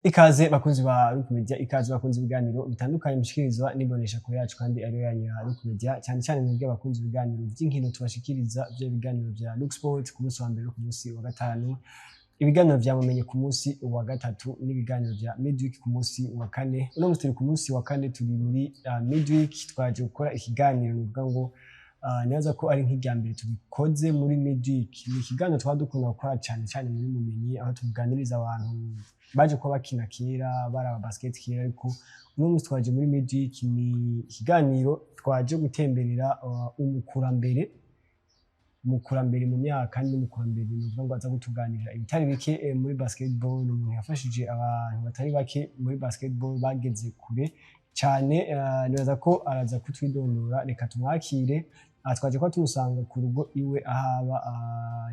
Ikaze bakunzi ba Rukumedia, ikaze bakunzi ibiganiro bitandukanye mushikirizwa nibonesha kure yacu kandi ariyo yanyu ya Rukumedia, cyane cyane mwebwe bakunzi ibiganiro by'inkino tubashikiriza byo ibiganiro vya Lux Sport ku munsi wa mbere ku munsi wa gatanu, ibiganiro vyamumenye ku munsi wa gatatu n'ibiganiro vya Midweek ku munsi wa kane. Uno munsi turi ku munsi wa kane, turi muri Midweek, twaje gukora ikiganiro nuvuga ngo nibaza ko ari nk'iryambere tubikoze muri Midweek. Ni ikiganiro twadukunda gukora cyane cyane muri mumenyi, aho tuganiriza abantu baje ko bakina kera baraba basket kera, ariko uno munsi twaje muri Midweek. Ni ikiganiro twaje gutemberera umukurambere mu myaka n'umukurambere nuvuga ngo aza kutuganirira ibitari bike muri basketball. Umuntu yafashije abantu batari bake muri basketball bageze kure cyane, nibaza ko araza kutwidondora. Reka tumwakire. Twaje ko tumusanga ku rugo iwe ahaba,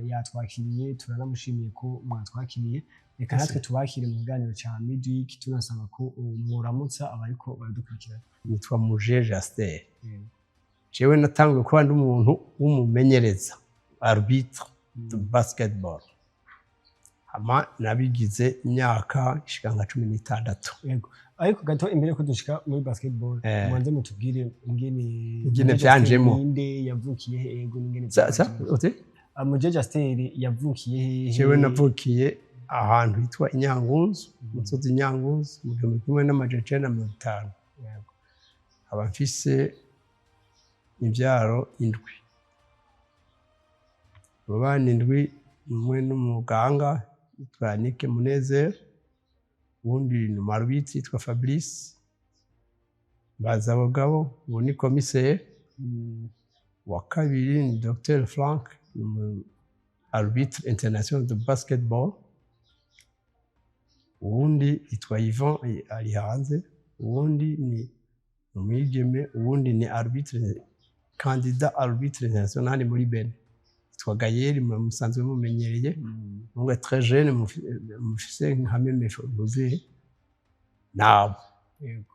yatwakiriye, turanamushimiye ko mwatwakiriye. Reka natwe tubakire mu biganiro cya Midweek, tunasaba ko muramutsa abariko baradukurikirana. Nitwa Mujeje Aster. Jewe natanguye kuba ndi umuntu w'umumenyereza, arbitre de basketball. Hama nabigize imyaka ishika nka 16. Yego. Ariko gato imbere ko dushika muri basketball, mwanze mutubwire ingene byanjemo. Ninde yavukiye he? Yego, ingene Ote? Mujeje Aster yavukiye he? Jewe navukiye ahantu hitwa Inyangunzu, musozi Inyangunzu, mu 1950. Yego. Aba mfise imvyaro indwi. Abana indwi, umwe n'umuganga yitwa Nike Munezero, uwundi ni umarbitsi yitwa Fabrice Baza abagabo, uwo ni commissaire, wa kabiri ni Dr Frank, arbitre international de basketball, uwundi yitwa Yvan ari hanze, uwundi ni umwigeme, uwundi ni arbitre candidat arbitre international muri Benin yitwa Gayeri, musanzwe mumenyereye. Ngo très jeune, mufise nkame mefoze nabo. Yego.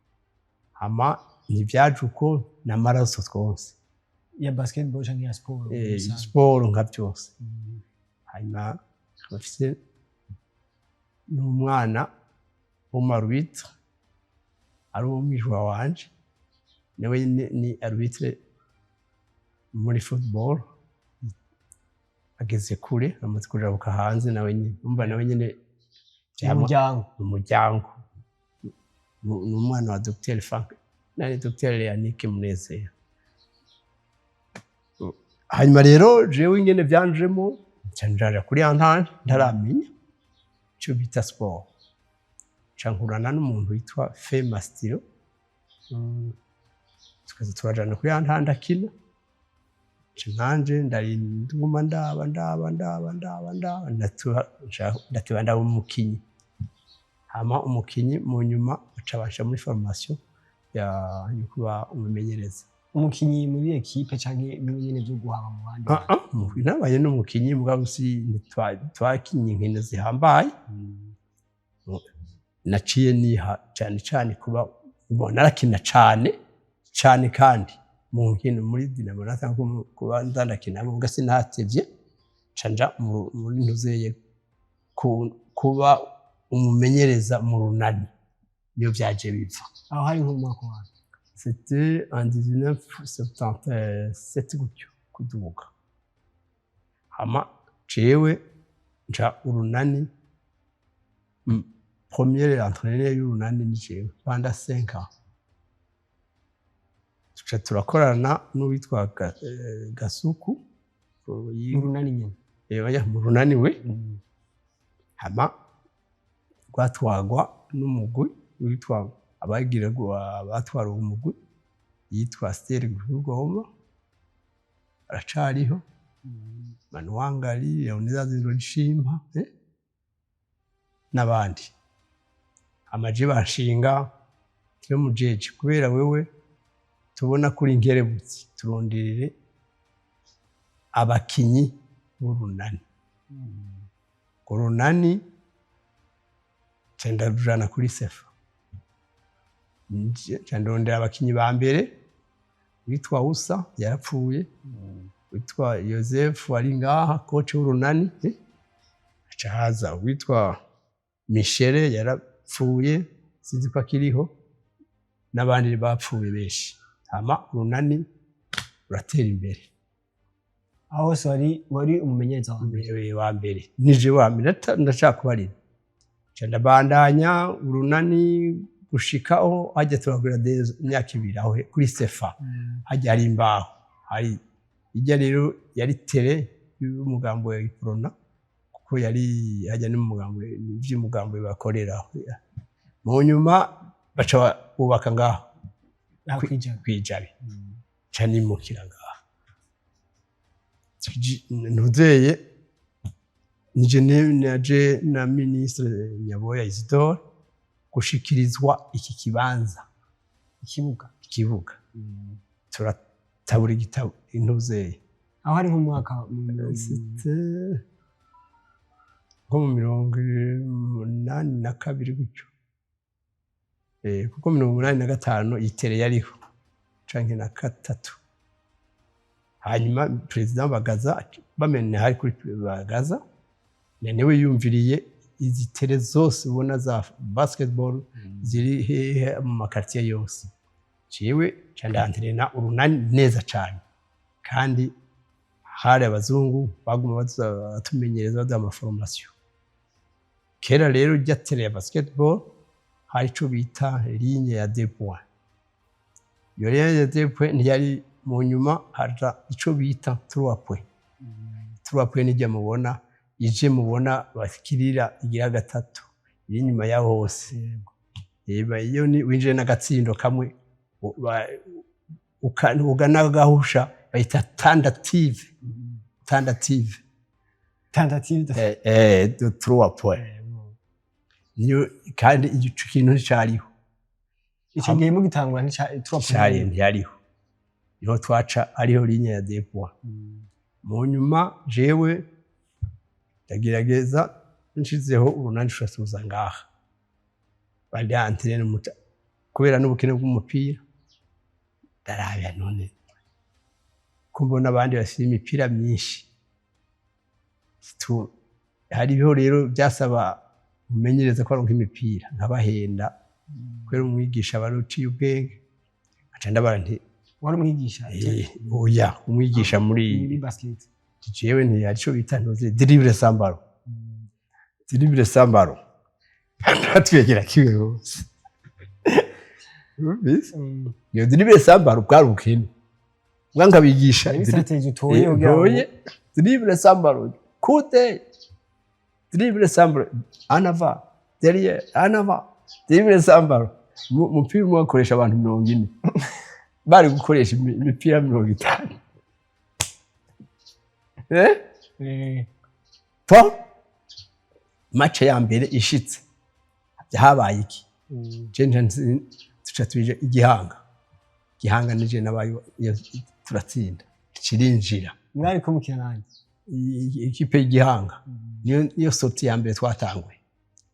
Hama nivyaje uko namaraso twose ya basketball cyangwa ya sport? Sport nka byose. Hanyuma bafise n'umwana w'umarbitre ari umwijwa wanje, nawe ni arbitre muri football, ageze kure, amaze kujabuka hanze. Nawe nyine umva, nawe nyine umuryango n'umwana wa Dr Frank na Dr Yannick Munezero. Hanyuma rero jewe ingene byanjemo cyanjaje kuri antane ntaramenya cyo bita sport, cankurana n'umuntu witwa Femastiro, tukaza turajana kuri antane akina. Nanje ndarinduma ndaba umukinyi. Hama umukinyi mu nyuma acabasha muri formation yo kuba umumenyereza. Umukinyi muri equipe canke nyine byo guhaba mu bandi? Nabaye n'umukinyi mugabo si twakinye inkino zihambaye. Naciye niha cyane cyane kuba narakina cyane kandi mu nkino muri Dinamo natanga kuba ndandakina mu gasi natevye canja muri ntuzeye kuba umumenyereza mu runani. Niyo byaje biva. Aho hari nk'umwaka wa? C'était en 1977 gutyo kuduga. Hama jewe nja urunani, premier entraîneur y'urunani ni jewe pendant 5 ans. Tuca turakorana n'uwitwa Gasuku urunani nyine. Oya, mu runani we. Hama gwatwagwa n'umugwi witwa abagira abatwara umugwi yitwa Steri Gugoma, aracariho. Manuangali Leonidas Ndoshimpa n'abandi. Amaje bashinga tyo mujeje kubera wewe tubona kuri inkerebutsi turonderere abakinyi b'urunani. Urunani cenda rujana kuri Sefa, candondera abakinyi ba mbere witwa Usa yarapfuye, witwa Joseph ari ngaha coach w'urunani. Acahaza witwa Michele yarapfuye sinzi ko akiriho n'abandi bapfuye benshi hama urunani uratera imbere aho hose wari umumenyereza wa mbere nije wa mbere ndashaka kubarira ndabandanya urunani gushikaho hajya turagura imyaka 2 aho kuri Sefa hajya hari imbaho hari ijya rero yari tele y'umugambo wa Iprona kuko yari hajya n'umugambo by'umugambo bakorera mu nyuma baca bubaka ngaho kwijabe cyane mukira ngaho ntuzeye nije naje na ministre Nyaboya Isidore gushikirizwa iki kibanza ikibuga turatabura igitabo intuzeye aho ari nk'umwaka nko mu 82 gutyo kuko 85 itere yariho canke na 3 hanyuma president Bagaza bamenye hari kuri Bagaza newe yumviriye izi tere zose ubona za basketball ziri hehe mu makartier yose ciwe candantrena urunani neza cyane kandi hari abazungu baguma batumenyereza bada amaformation kera rero rya tere ya basketball hari cyo bita ligne ya 2 points yo ligne ya 2 points ntiyari mu nyuma haja ico bita 3 points 3 points nijya mubona ije mubona bakirira igira gatatu iri nyuma ya hose yeba iyo ni winje n'agatsindo kamwe ugana gahusha bayita tentative de 3 points niyo kandi igicu kintu cyariho icyo gihe mu gitangura ni 3 points yariho niho twaca ariho ligne ya 2 points mu nyuma jewe ndagerageza nshizeho urunani shasuza ngaha bandi antrene muta kubera n'ubukene bw'umupira darabya none kumbona abandi bafite imipira myinshi hariho rero byasaba umenyereza ko aronka imipira nkabahenda kubera umwigisha baruciye ubwenge aca ndabanti wari umwigisha oya umwigisha muri basket jewe ntiyarico bita ntuze dribble sambaro atwegera kiwe hose yo dribble sambaro bwari ubukene bwanga bigisha strategy utoye dribble sambaro kute dribble sambaro anava derrière anava dribble sambaro mupira mwakoresha abantu 40 bari gukoresha imipira 50 to match ya mbere ishitse habaye iki jenje tuca tuje igihanga nije nabayo turatsinda kirinjira mwari kumukira nanjye ikipe y'igihanga niyo sortie ya mbere twatanguye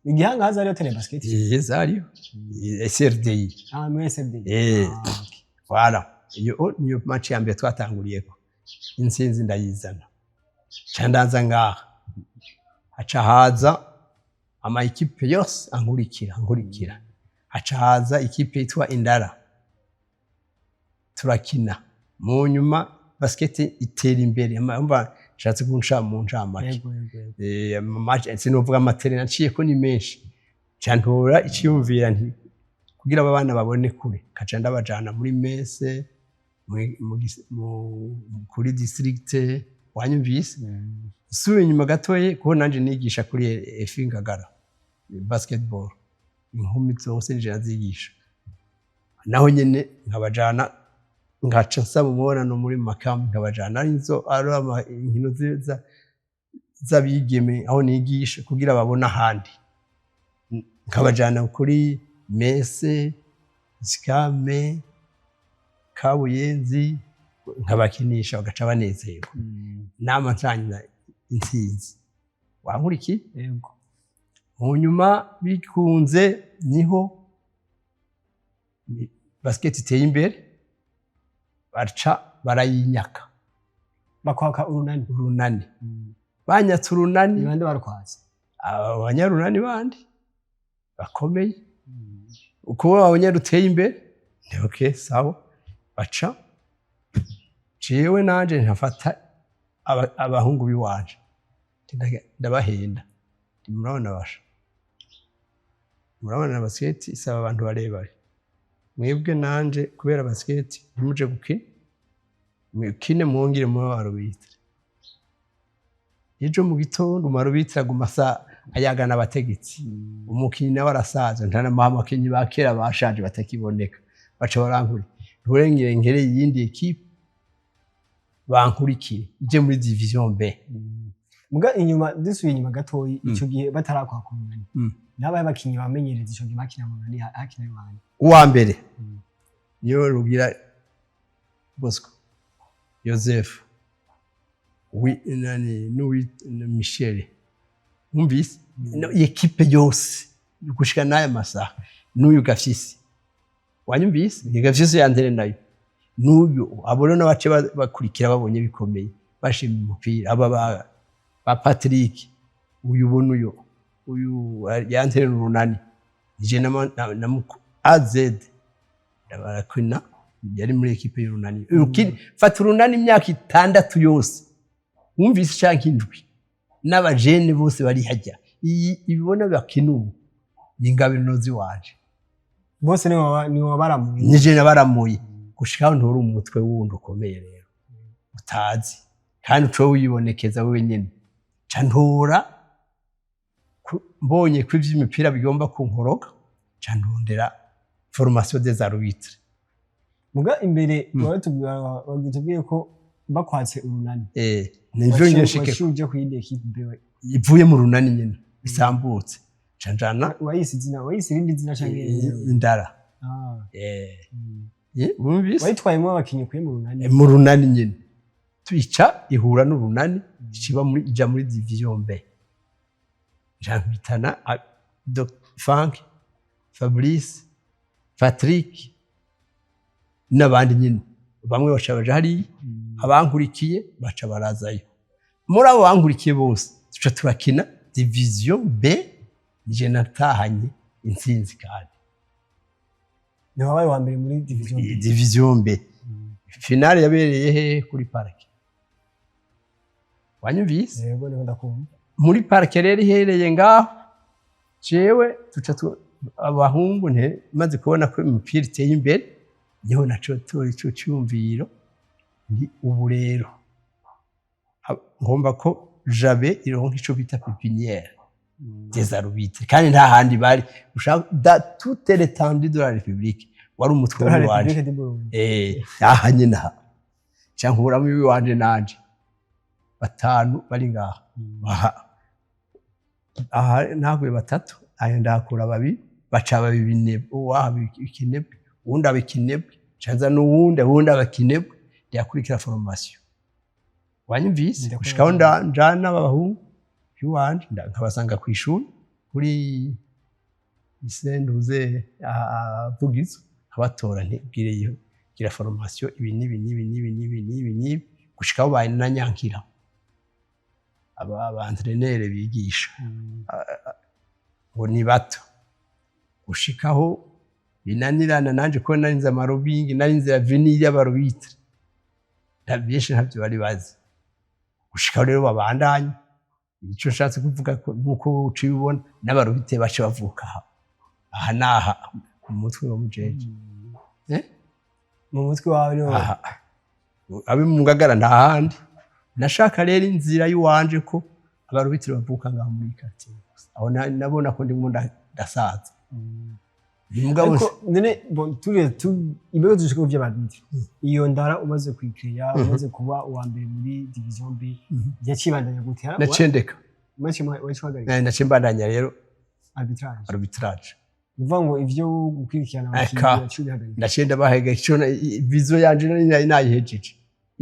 igihanga haza ariyo tele basket zariyo SRDI no SRDI voilà niyo match ya mbere twatanguriyeko insinzi ndayizana candanza ngaha aca haza ama equipe yose ankurikira aca haza ikipe yitwa Indara turakina mu nyuma basket itera imbere mba nshatse kunsha mu ncamake match sinovuga amatere naciye ko ni menshi cantora iciyumvira nti kugira abana babone kure kaca ndabajana muri messe kuri district wanyumvise suye nyuma gatoye ko nanje nigisha kuri Efingagara basketball inkumi zose nje nazigisha naho nyene nkabajana ngaca nsaba umubonano muri Makamba nkabajana arizo ari inkino z'abigeme aho nigisha kugira babona ahandi nkabajana kuri messe zikame kabuyenzi nkabakinisha bagaca banezerwa nama nsanya intsinzi wankuriki yego mu nyuma bikunze niho basket iteye imbere baca barayinyaka bakwaka urunani banyatse urunani bande barukwaza abanyarunani bandi bakomeye uko babonye ruteye imbere ni okay sawa baca jewe nanje ntafata abahungu biwanje ndabahenda murabona basket isaba abantu barebare mwebwe nanje kubera basket ntimuje gukina mwikine mwongere mu arbitre ejo mu gitondo umarubitse agumasa ayagana abategetsi umukinyi nawe arasaza ntana amakinyi bakera bashaje batakiboneka baca barankuri nturengere ngere yindi equipe bankurikire ije muri division B muga inyuma disuye inyuma gatoyi ico gihe batarakwakumana nabaye bakinyi bamenyereza ico gihe bakina mu nani hakina y'Imana uwa mbere niyo rugira Bosco Joseph Michel umvise equipe yose gushika naye masaha n'uyu Gafyisi wanyumvise Gafyisi yantere nayo n'uyu abona n'abace bakurikira babonye bikomeye bashima umupira aba ba Patrick uyu bona uyu yantere n'urunani je na AZ ndabarakina yari muri equipe y'urunani fata urunani imyaka 6 yose wumvise canke indwi n'abajene bose bari hajya ibibona bakinubu n'ingabirinozi waje bose ni wabaramuye nije nabaramuye gushikaho nturi umutwe wundi ukomeye rero utazi kandi uco wibonekeza wenyene cantora mbonye ko ivy'imipira bigomba kunkoroka cantondera formation des arbitres muga imbere bagitubwiye ko bakwatse urunani nivyo ngeshike uje kuyinde equipe bewe ivuye mu runani nyene bisambutse canjana wayise irindi zina canke indara wumvise wayitwayemo abakinyi kuye mu runani nyene twica ihura n'urunani ciba muri ija muri division B jambitana Frank Fabrice Patrick n'abandi nyene bamwe bacabaje hari abankurikiye baca barazayo muri abo bankurikiye bose tuca turakina division B je natahanye intsinzi kandi ni wabaye wa mbere muri division B finale yabereye he kuri park wanyumvise yego ni ndakumva muri park rero ihereye ngaho jewe tuca abahungu maze kubona ko imipira iteye imbere niho naco tori cyo cyumviro ni ubu rero ngomba ko jabe ironka ico bita pépinière des arbitres kandi nta handi bari ushaka toute l'étendue de la République wari umutwe wanje ahanye na cyankura mu wanje nanje batanu bari ngaha aha nagwe batatu ayo ndakura babiri baca babine uwa ikinebwe undi abikinebwe canza n'uwundi abakinebwe yakurikira formation wanyumvise gushikaho njana abahungu yuwanje nkabasanga ku ishuri kuri isenduze avugizo abatora ntibwireyo gira formation ibi nibi gushikaho bayinanyankira aba entraîneur bigisha ngo ni bato gushikaho binanirana nanje ko narinze amarobingi narinze avenir y'abarubitre ndabyeshe ntabyo bari bazi gushikaho rero babandanye ico nshatse kuvuga ko nkuko ucibona n'abarubite bace bavuka aha naha umutwe wa mujeje mu mutwe wawe no abe mu ngagara ntahandi nashaka rero inzira y'uwanje ko abarubitire bavuka ngaho muri quartier aho nabona ko ndimo ndasaza mugabo nene turiye ibego dushika by'abaditi iyo ndara umaze kwikreya umaze kuba uwa mbere muri division B yakibandanya gute nacendeka machi wachihagarika nacimbandanya rero arbitrage uvuga ngo ivyo gukwirikirana abakinyi yacihagarika nacenda bahega ico vizo yanje nayihejeje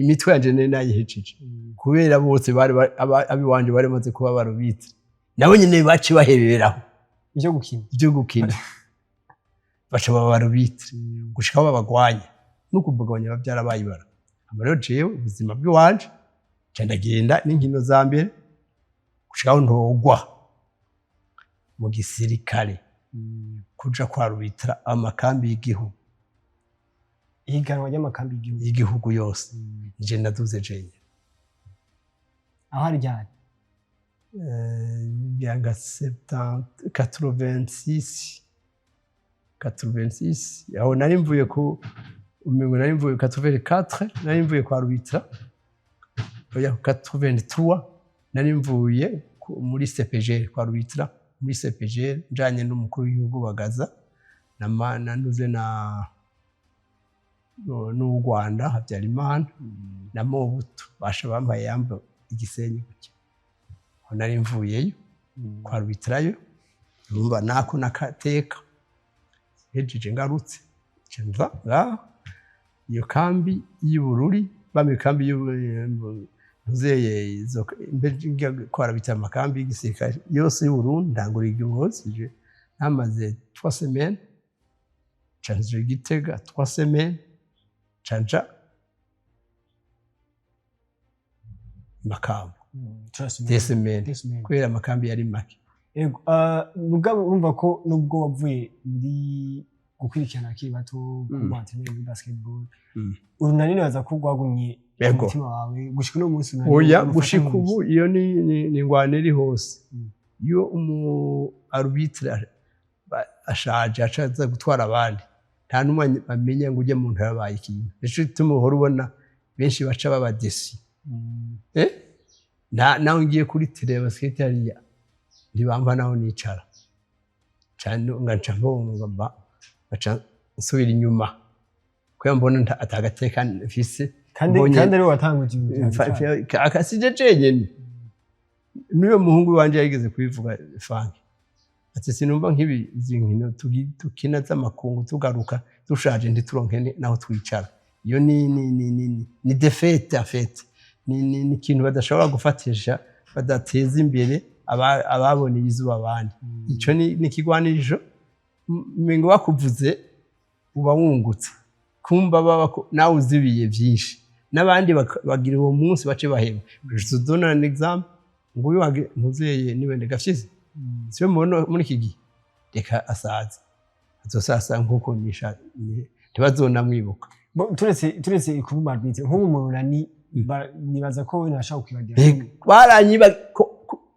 imitwe yanje nayihejeje kubera bose bari abiwanje bari maze kuba barubitse nabo nyene baci baheberaho ivyo gukina baca babarubitse gushika babagwanya n'ukubugabanya bavyara bayibara amaro jewe ubuzima bw'iwanje candagenda n'inkino za mbere gushikaho ntogwa mu gisirikare kuja kwarubitra amakambi y'igihugu, ihiganwa ry'amakambi y'igihugu yose nje naduze jenyine. aho ari ryari? Yanga 86 aho nari mvuye ku umengo nari mvuye 84 nari mvuye kwa rubitra oya 83 nari mvuye muri CPG kwa rubitra muri CPG njanye n'umukuru w'igihugu bagaza na nduze n'u Rwanda Habyarimana na Mobutu basha bambaye yamba igisenyi gutya. Aho nari mvuyeyo kwa rubitrayo urumva nako nakateka hejeje ngarutse cenza iyo kambi y'Ibururi bame kambi y'uzeye izo imbeje kwara bita amakambi y'igisirikare yose y'Uburundi ndangura igihozije namaze 3 semaines canje Gitega 3 semaines canja Makamba 3 semaines kubera amakambi yari make. Ego mugabo urumva ko nubwo wavuye muri gukurikirana akiri bato kubantemera muri basketball urunani baza ko gwagumye umutima wawe gushika no munsi unani oya gushika ubu iyo ni ngwane iri hose iyo umu arbitre ashaje acaza gutwara abandi nta numwe bamenya ngo uje mu ntara yabaye ikintu ejo tumuhora ubona benshi baca babadesi nawe ngiye kuri tele basket hariya ntibamba naho nicara cyane ngaca mbonga baca nsubira inyuma ko mbona atagateka mfise kandi ari watanguje akasije jenyene niyo muhungu wanje yageze kubivuga fanki ati sinumva nk'ibi zinkino tukina z'amakungu tugaruka dushaje ntituronke naho twicara iyo ni defete afete ni ikintu badashobora gufatisha badateza imbere ababoneye izuba abandi. Ico ni kigwanirijo mengo bakuvuze uba wungutse kumva baba nawe uzibiye byinshi n'abandi bagira uwo munsi bace bahema. Je te donne un exemple nguyu wage ntuzeye niwe ndagafyize siyo muri iki gihe reka asaza azosasa nkuko nisha ntibazona mwibuka turetse kuba arbitre nk'ubu umuntu nibaza ko we nashaka kwibagira baranyiba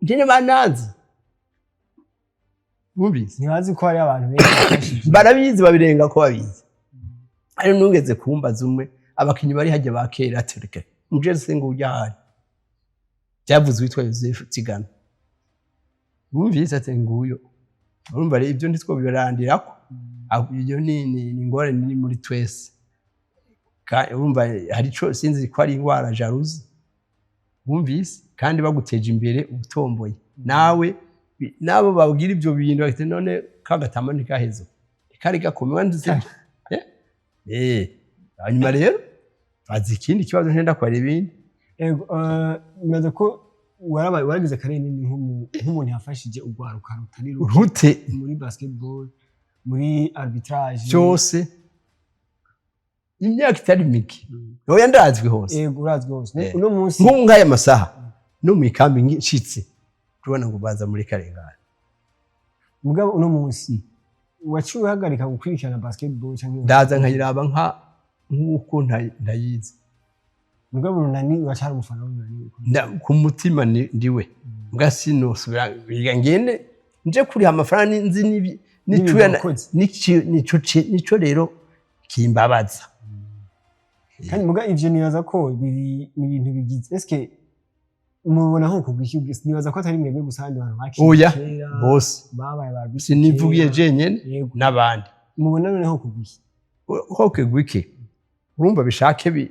njye banazi mubizi ntibazi ko hari abantu benshi barabizi babirenga ko babizi ari nugeze kumbaza umwe abakinyi bari hajya bakera atereke muje sengo ujyahari byavuze witwa Joseph Tigana bumvise ati nguyo urumva rero ibyo nditwo birandirako ibyo ni ngore ni muri twese urumva hari cyo sinzi ko ari ingwara jaruzi bumvise kandi baguteje imbere ubutomboye nawe nabo babwira ibyo bintu bakite none kagatama nikahezo kari gakomeye ndetse hanyuma rero bazi ikindi kibazo ntenda kwa ibindi maze ko waragize karene nk'umuntu yafashije urwaruka rutari rute muri basketball muri arbitrage cyose imyaka itari mike oya ndazwi hose urazwi hose uno munsi nk'aya masaha no mu ikambi nshitse tubona ngo baza muri Karengana mugabo uno munsi waciwe hagarika gukurikirana basketball cyangwa ndaza nkayiraba nk'uko ndayizi mugabo runani wacari umufana w'unani ku mutima ndiwe mbwa sino subira ngende nje kuri amafaranga nzi nico rero kimbabaza kandi muga ivyo nibaza ko biri ibintu bigize eske mubona nko kugwishyuga nibaza ko atari mwebwe gusa abandi bantu bakiri oya bose babaye babisi sinivugiye jenyene n'abandi mubona none nko kugwishy hoke gwike urumva bishake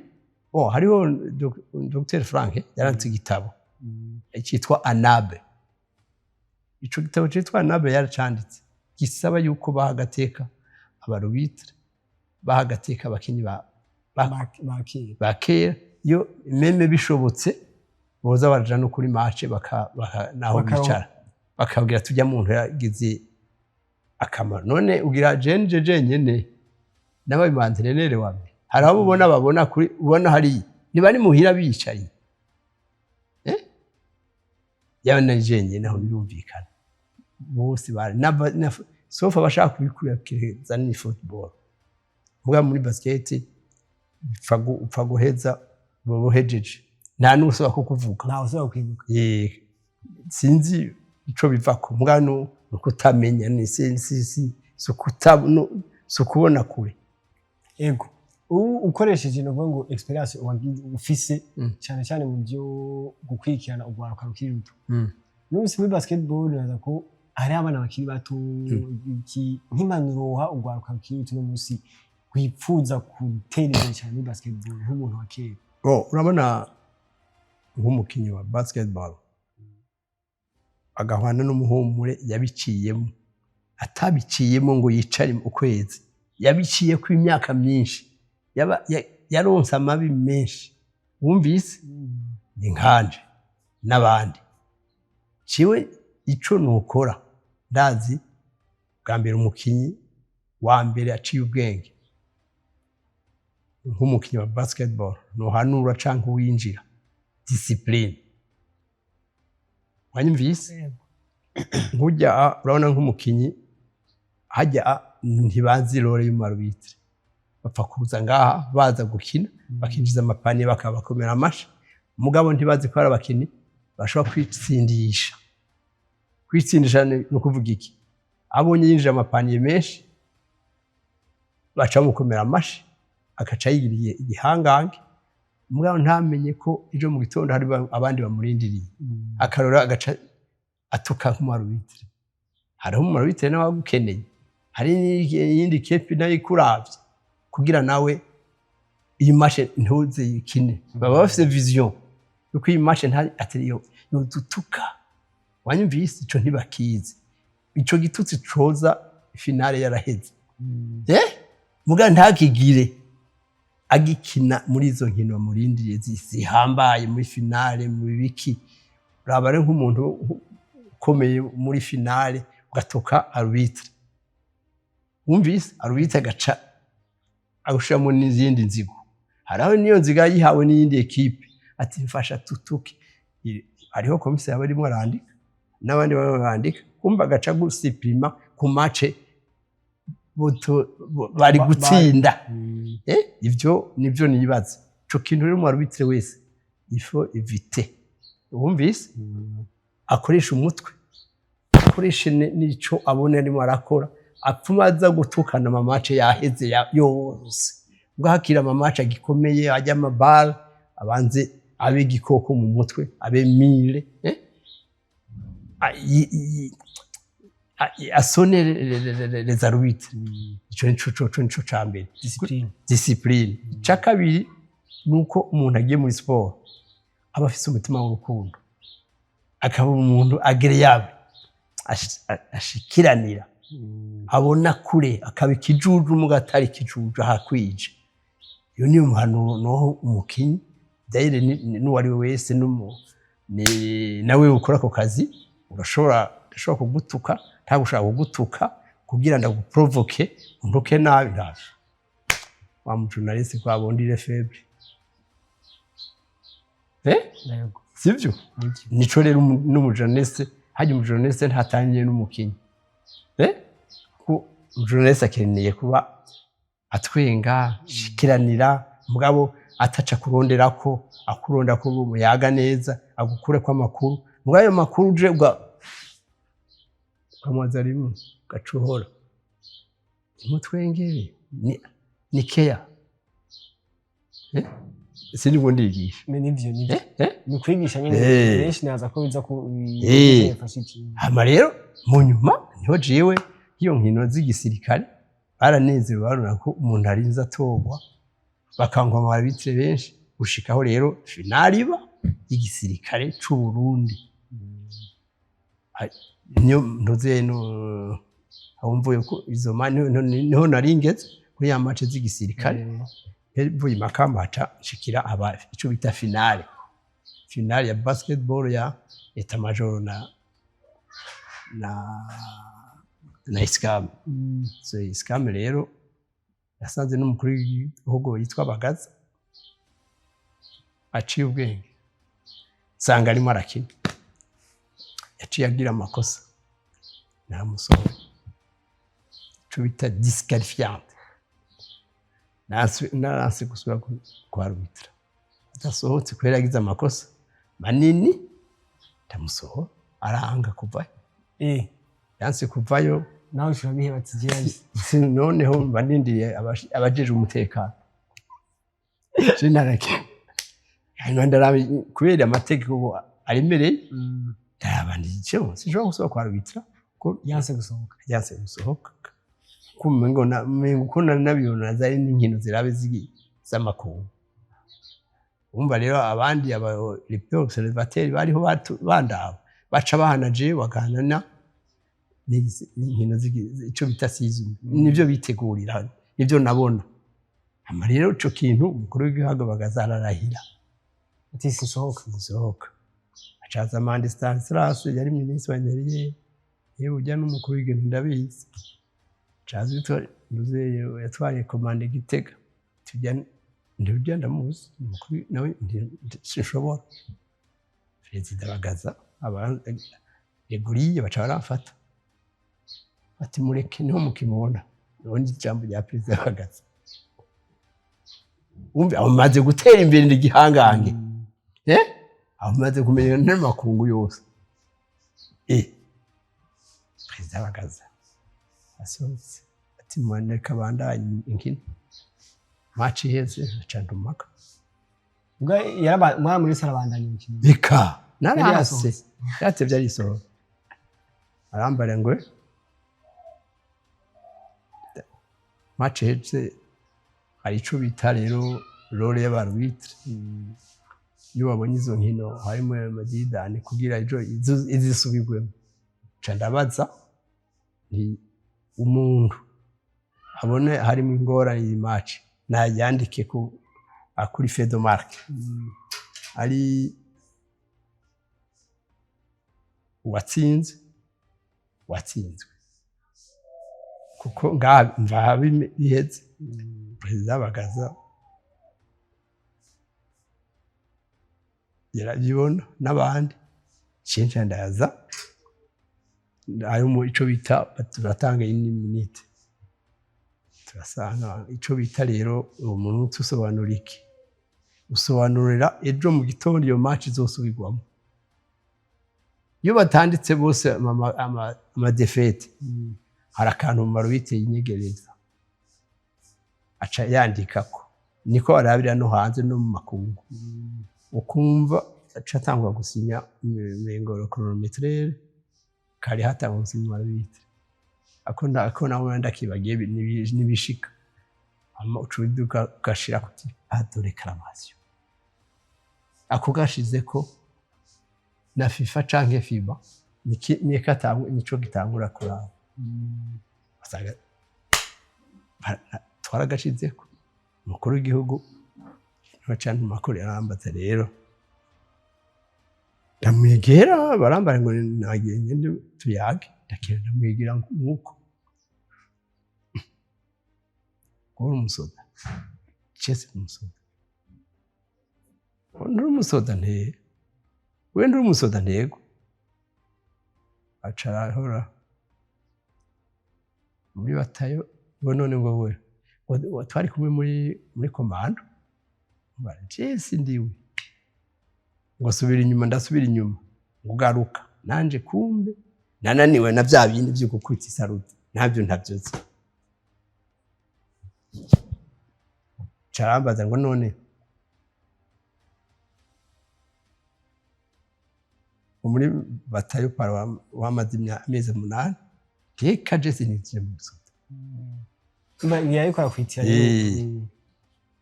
hariho Dr Frank yaranditse igitabo cyitwa Anabe. Ico gitabo cyitwa Anabe yaracanditse gisaba yuko bahagateka abarubitre bahagateka abakinyi bakera yo meme bishobotse boza baraja no kuri match naho bicara bakabwira tujya mu muntu yagize akamaro none ugira jenyene n'ababimantenere wamwe hari abo babona kuri ubona hari niba ni muhira bicaye yana jenyene naho birumvikana bose bari sauf abashaka kubikurikiriza ni football muga muri basket upfa guheza bohejeje nta n'usaba ko kuvuga nta usaba kwibuka sinzi ico bivako muga no kutamenya ni kubona kure ego ukoresheje no ngo experience ufise cyane cyane mu byo gukurikirana ugwaruka rukiri ruto n'ubisi muri basketball naza ko hari abana bakiri bato nk'impanuro ugwaruka rukiri ruto no musi kwipfuza gutera imbere cyane muri basketball nk'umuntu wa kera urabona nk'umukinyi wa basketball agahwana n'umuhumure yabiciyemo atabiciyemo ngo yicare ukwezi yabiciye ku imyaka myinshi yaronse amabi menshi wumvise ni nkanje n'abandi ciwe ico nukora ndazi bwa mbere umukinyi wa mbere aciye ubwenge nk'umukinyi wa basketball nohanura canke winjira discipline wanyumvise nkujya urabona nk'umukinyi hajya ntibazi role y'umarubitire bapfa kuza ngaha baza gukina bakinjiza amapaniye bakabakomera amashi mugabo ntibazi ko ari abakinyi bashobora kwitsindisha no kuvuga iki abonye yinjira amapaniye menshi baca mukomera amashi akaca yigiriye igihangange mugabo ntamenye ko ejo mu gitondo hari abandi bamurindiriye akarora agaca atuka nk'umarubitire hariho umarubitire nawe agukeneye hari n'iyindi kepi nayo ikuravye kugira nawe iyi mashe ntuze yikine baba bafise vision yuko iyi mashe atariyo yodutuka wanyumvise ico ntibakizi ico gitutsi coza finale yaraheze muga ntakigire agikina muri izo nkino murindiriye zihambaye muri finale mu biki urabare nk'umuntu ukomeye muri finale ugatoka arbitre wumvise arbitre agaca agushiramo n'izindi nzigo haraho niyo nziga yihawe n'iyindi ekipe ati mfasha tutuke hariho komiseri barimo arandika n'abandi barandika kumva agaca gusiprima ku match bari gutsinda ivyo nivyo nibaza ico kintu rero mu arbitre wese ifo evite wumvise akoresha umutwe akoresha n'ico abone arimo arakora apfuma aza gutukana amamace yaheze yose bwakira amamace agikomeye ajya amabal abanze abe gikoko mu mutwe abe mile asone les arbitres ico nico cambere discipline cakabiri nuko umuntu agiye muri sport aba afise umutima w'urukundo akaba umuntu agreeable ashikiranira abona kure akaba ikijuju mugatari ikijuju hakwije iyo niyo muhanuro no umukinyi daire n'uwari wese nawe ukora ko kazi urashobora kugutuka ntagushaka kugutuka kugira ndaguprovoke untuke nabi ndaje wa mujournaliste kwa bondire faible sivyo nico rero n'umujournaliste haje umujournaliste ntatangiye n'umukinyi ko umujournaliste akeneye kuba atwenga shikiranira mugabo ataca kurondera ko akuronda ko umuyaga neza agukure kwa makuru mugayo makuru uje ukamwaza rimwe gacuhora imutwengere ni keya sindi bundi yigisha nivyo ni kwigisha nyine benshi naza ko biza ku hama rero mu nyuma niho jewe iyo nkino z'igisirikare baranezerewe barona ko umuntu arinza atogwa bakangwa mu arbitre benshi gushikaho rero finali iba igisirikare c'u Burundi niyo ntuze no abumvuye ko izo mani niho naringeze kuri ya match z'igisirikare vuye makamaca shikira aba ico bita finale ya basketball ya eta major na iskam so iskam rero yasanze n'umukuru w'igihugu yitwa Bagaza aciye ubwenge sanga arimo arakina yaciye agira amakosa naramusohoye cyo bita disqualifiante naranse gusubira kwa arbitre adasohotse kubera yagize amakosa manini ndamusohora aranga kuvayo yanse kuvayo nawe ushobora biheba atigiye noneho bandindiriye abajeje umutekano sinarake hanyuma ndarabe kubera amategeko aremereye ndabandije sinshobora gusubira kwa arbitre ko yanse gusohoka kumengo na nabibona zari n'inkino zirabe z'amakungu umva rero abandi les observateurs bariho bandaba baca bahanaje baganana n'inkino ico bita season nivyo bitegurira nivyo nabona ama rero ico kintu umukuru w'igihugu bagazararahira ati sisohoka acaza Mande Stanislas yari ministre w'intebe yewe ujya n'umukuru w'igihugu ndabizi caza yatwaye komande Gitega ndujya ndamuzi umukuru nawe sinshobora perezida bagaza yeguriye baca baramfata ati mureke niho mukimubona ubundi ijambo rya perezida bagaza umve amaze gutera imbere igihangange amaze kumenya n'amakungu yose perezida bagaza asohotse ati mwana kabandanye inkino match iheze acandumaka ubwo mwa muri sarabandanye inkino bika narase yate byari soro arambare ngo match iheze hari ico bita rero role y'abarbitre iyo babonye izo nkino harimo amadidane kugira ejo izisubirwemo candabaza ni umuntu abone harimo ingora iyi match na yandike ko akuri Fedomark ari watsinzwe kuko mva biheze perezida bagaza yarabibona n'abandi cinca ndaza ayo mu ico bita turatanga iminute turasanga ico bita rero umuntu tusobanura iki usobanurira ejo mu gitondo iyo match izosubirwamo iyo batanditse bose ama defete hari akantu mu marubite y'inyegereza aca yandikako niko arabira no hanze no mu makungu ukumva aca atangwa gusinya mengoro chronometre kari hatangwa gusinya marubite ako nawe ndakibagiye nibishika ama ucuduka gashira kuti adore reclamation ako gashizeko na FIFA canke FIBA nico gitangura kuraba basaga twaragashizeko umukuru w'igihugu n'abacana makuru yarambaza rero ndamwegera barambara ngo nagiye ngende tuyage ndamwegera nkuko uri umusoda chese umusoda uri umusoda nte wenda uri umusoda ntego acara hora muri batayo ngo none ngo we twari kumwe muri komando bara chese ndiwe ngo subira inyuma ndasubira inyuma ngugaruka nanje kumbe nananiwe na bya bindi byo gukwita isaruti ntabyo ntabyoze carambaza ngo none muri batayo para wamaze amezi 8 keka jese nitije mu soto yayikora kwitira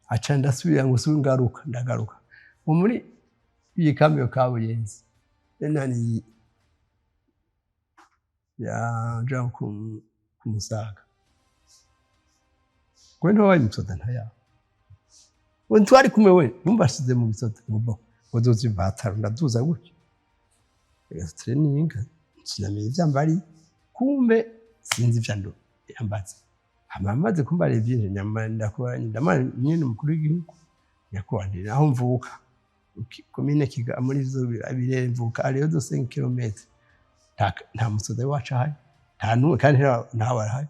aca ndasubira ngo ngaruka ndagaruka muri iyi kamyo kabuyenzi nani ya jam kumusaga kwendo wayi msoda ntaya twari kumwe we mumbashize mu bisoda mubo uzozi batara ndaduza gutyo training sinamenye ivyambari kumbe sinzi vyando yambaza amamaze kumbara byinshi nyamanda ko nyine umukuru w'igihugu yakwandira aho mvuka komine kiga muri zo abire mvuka ariyo do 5 km nta musoda wacu ahari nta nuwe kandi nta warahaye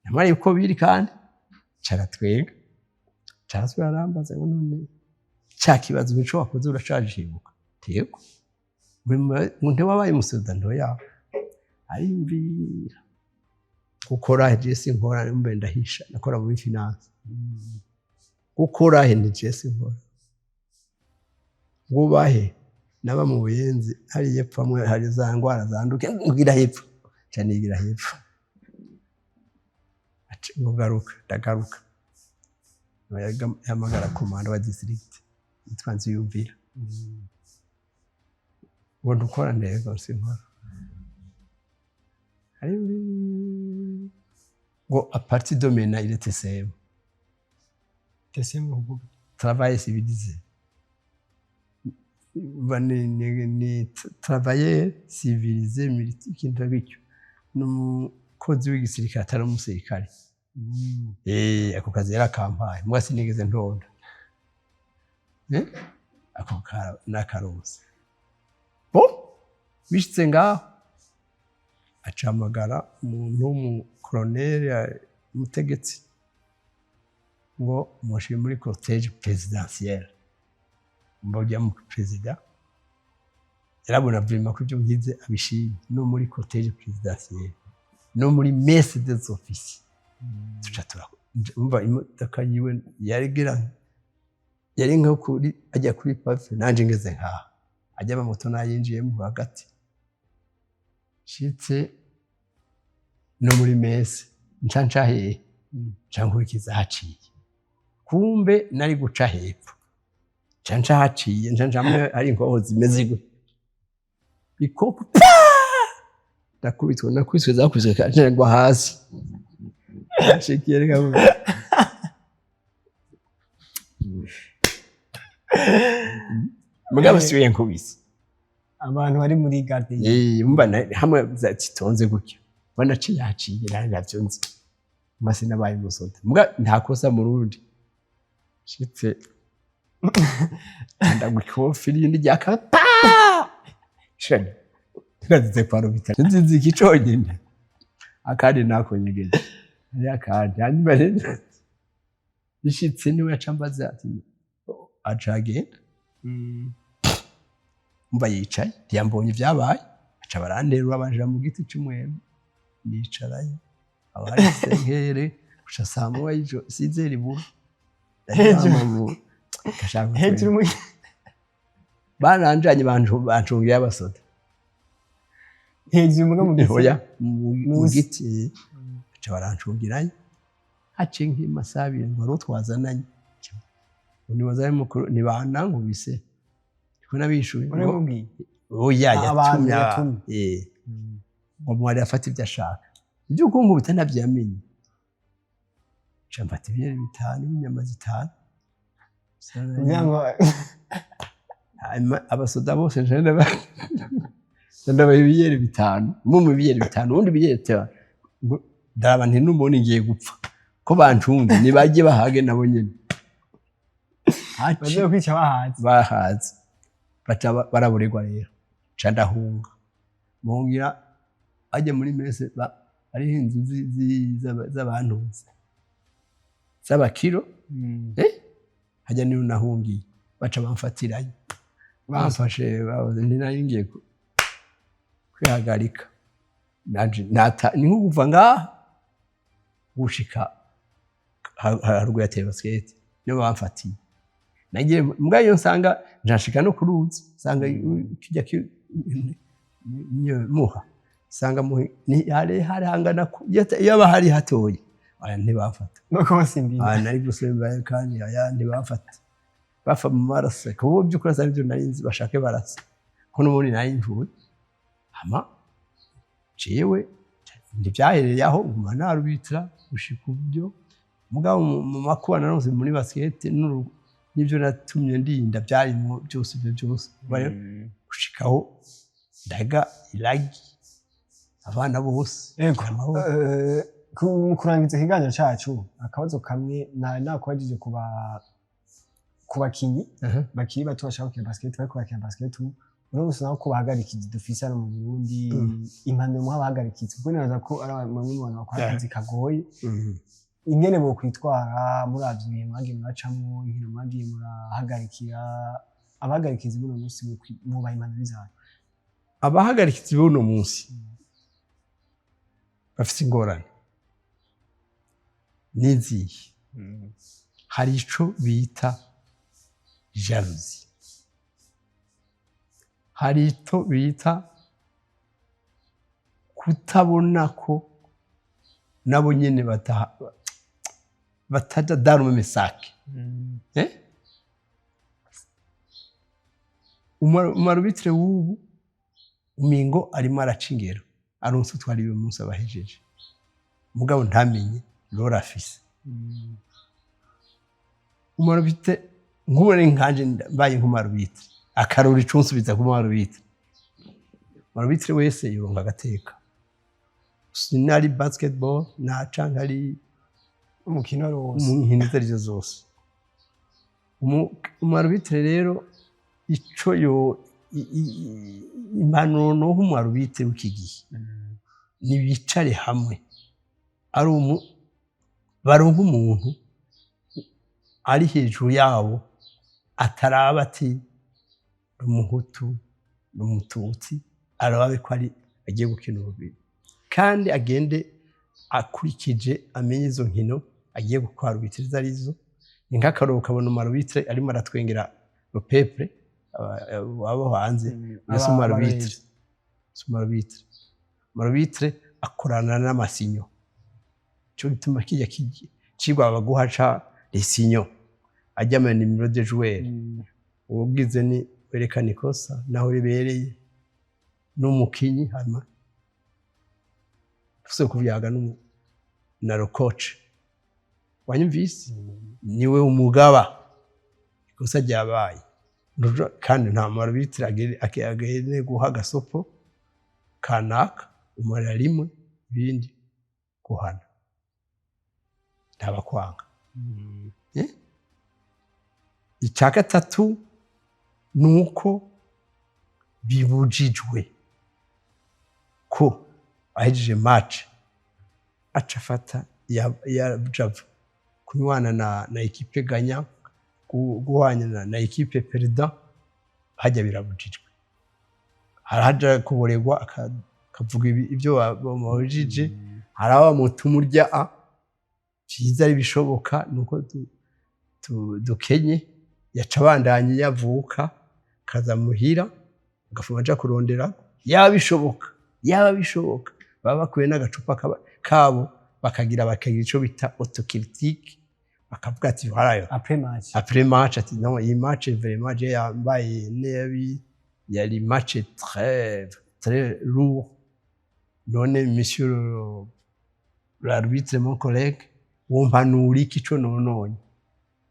nyamara uko biri kandi caratwenga carasubira arambaza ngo none ca kibazo mico wakoze uracajibuka tego muntu wabaye umusoda ndoya arimbira gukora Jesse nkora mbe ndahisha nakora muri finance gukora ndi Jesse nkora ngubahe naba mu buyenzi hari yepfo amwe hari za ngwara zanduke ngira hepfo cyane ngira hepfo ati ngugaruka ndagaruka yamagara komanda wa district itwanze yumvira ngo dukora neza sinkora ari ngo a partir de maintenant il était TCM TCM travail civilisé ni travailler civilisé militaire bityo n'umukozi w'igisirikare atari umusirikare ako kazi yarakampaye mbwa sinigeze ntonda ako nakaronse bo bishitse ngaho acamagara umuntu w'umukoloneli umutegetsi ngo mushe muri cortège présidentiel mbojya mu president yarabona vraiment ko ibyo ngize abishimye no muri cortège présidentiel no muri messe des officiers tucatura umva imodoka yiwe yari nko kuri ajya kuri pave nanje ngeze nkaha ajya ba moto nayinjiyemo hagati shitse no muri messe ncanca he cankurikiza haciye kumbe nari guca hepfo ncanca haciye ncanca ari inkoho zimeze gwe bikopo nakubitwe zakubiswe kanje ngwa hasi shekere gabo mugabo siwe yankubise abantu bari muri garde umva hamwe zacitonze gutyo bana ciyaciye navyo nzi mase nabaye musote muga nta kosa mu rundi shitse ndagukofiri ndi ryakata shene ngazize kwaro bitatu nzinzi ikicogenda akandi nakonyegeje ari akandi hanyuma rero bishitse niwe yacambaza ati acagenda mba yicaye yambonye ibyabaye aca baranderura abanje mu giti cy'umwembe nicaraye abari senkere guca saa moya y'ijoro sizera ibura hejuru mu baranjanye bancungiye abasoda hejuru mu giti aca barancungirayo hace nk'imasabire ngo wari utwazananye unibaza mukuru nibanankubise ko nabishuye oya yatumya ngo mwari afata ibyo ashaka ibyo kunkubita ntavyamenye chamfata ibiyeri 5 inyama 5 abasoda bose ndaba ibiyeri 5 mu biyeri 5 undi biyeri 5 ndaba nti numone ngiye gupfa ko bancunze nibaje bahage nabo nyene baje kwica bahaze baca baraburegwa rero ca ndahunga muhungira ajye muri messe ari inzu z'abantu z'abakiro hajya niyo nahungiye baca bamfatirayo bamfashe bavuze ndi nari ngiye kwihagarika ni nko kuva ngaha gushika haruguru ya basket niyo bamfatiye nagiye mbwa yo nsanga njashika no kuruzi nsanga kijya muha sanga ni hari hangana yaba hari hatoye aya ntibafata nuko basimbiye nari gusemba kandi aya ntibafata bafa mu marase kubo byukura sa byo narinzi bashake barasa ko n'ubundi nayimvuye ama cewe ndivyahereye aho nguma narubitira gushika ubyo mugabo mu makuba naronse muri basket n'ibyo natumye ndinda byari mu byose byo byose bayo gushikaho ndaga iragi abana bose kurangiza ikiganiro cyacu akabazo kamwe nakwajije kubakinyi bakiri bato bashaka gukina basket bari kubakina basket uno musi naho ko bahagarikiza dufise hano mu Burundi impanuro mu bahagarikiza kuko nibaza ko ari bamwe mu bantu bakora akazi kagoye ingene bo kwitwara muravye ibihe mwagiye muracamwo inkino mwagiye murahagarikira abahagarikiza uno musi mubaha impanuro zayo. Abahagarikiza uno musi bafise ingorane n'izihe hari ico bita jalousie, hari ito bita kutabona ko nabo nyene bataja dans le même sac. Umarubitire w'ubu umingo arimo araca ingero aronse utwara uyu munsi abahejeje mugabo ntamenye lora afise. Umarubite nkubone nkanje mbaye nk'umarubitire akarori cunsubiza ku marubitire. Marubitire wese yoronka agateka. Sinari basketball na cankari umukino wose mu nkino zose. Umarubitire rero ico yo impanuro no nk'umarubitire w'iki gihe ni bicare hamwe ari baronka umuntu ari hejuru yabo ataraba ati umuhutu n'umututsi arababe ko ari agiye gukina urubiri kandi agende akurikije amenye izo nkino agiye gukora urubitiriza arizo ni nk'akaroro kabona umarubitire arimo aratwengera le peuple abo hanze yesu marubitire akorana n'amasinyo cyo gituma kijya cigwa baguhaca lesinyo ajya mu nimero de joueur ubwize ni werekana ikosa naho ribereye n'umukinyi hama ufise kuvyaga na coach wanyumvise niwe umugaba ikosa ryabaye kandi nta marubitire agene guha gasopo kanaka umara rimwe bindi guhana ntabakwanga. Icya gatatu nuko bibujijwe ko ahejeje match aca afata ya Java kunywana na equipe ganya guhanya na equipe perdant hajya birabujijwe. Haraja kuboregwa akavuga ibyo bamujije haraba mutumurya cyiza ari bishoboka nuko dukenye yaca bandanye yavuka kaza muhira gafuma aja kurondera yaba bishoboka baba bakuye n'agacupa kabo bakagira ico bita autocritique bakavuga ati harayo après match ati non iyi match vraiment yambaye nebi yari match très lourd none monsieur l'arbitre mon collègue wumpanura iki co nononye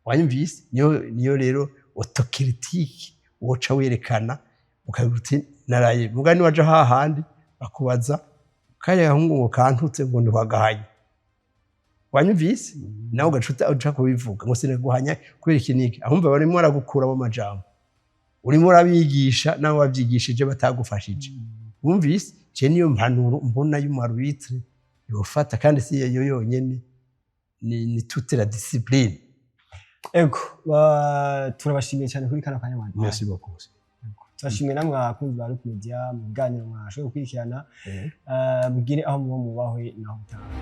wanyumvise niyo rero autocritique woca werekana ukaguti naraye mugani waje hahandi bakubaza kaya hungu kantutse ngo ndwagahanye wanyumvise nawe gacuta uca kubivuga ngo sineguhanya kubera ikiniki ahumva barimo aragukura mu majambo urimo urabigisha nawe wabyigishije batagufashije wumvise je niyo mpanuro mbona y'umarubitire yofata kandi si yo yonyene ni toute la discipline. Ego turabashimiye cyane kuri kana kanya mwandi. Merci beaucoup. Turashimiye namwe abakunzi ba Look Media mu biganiro mwashoboye gukurikirana mugire aho muba mubahwe naho utaha.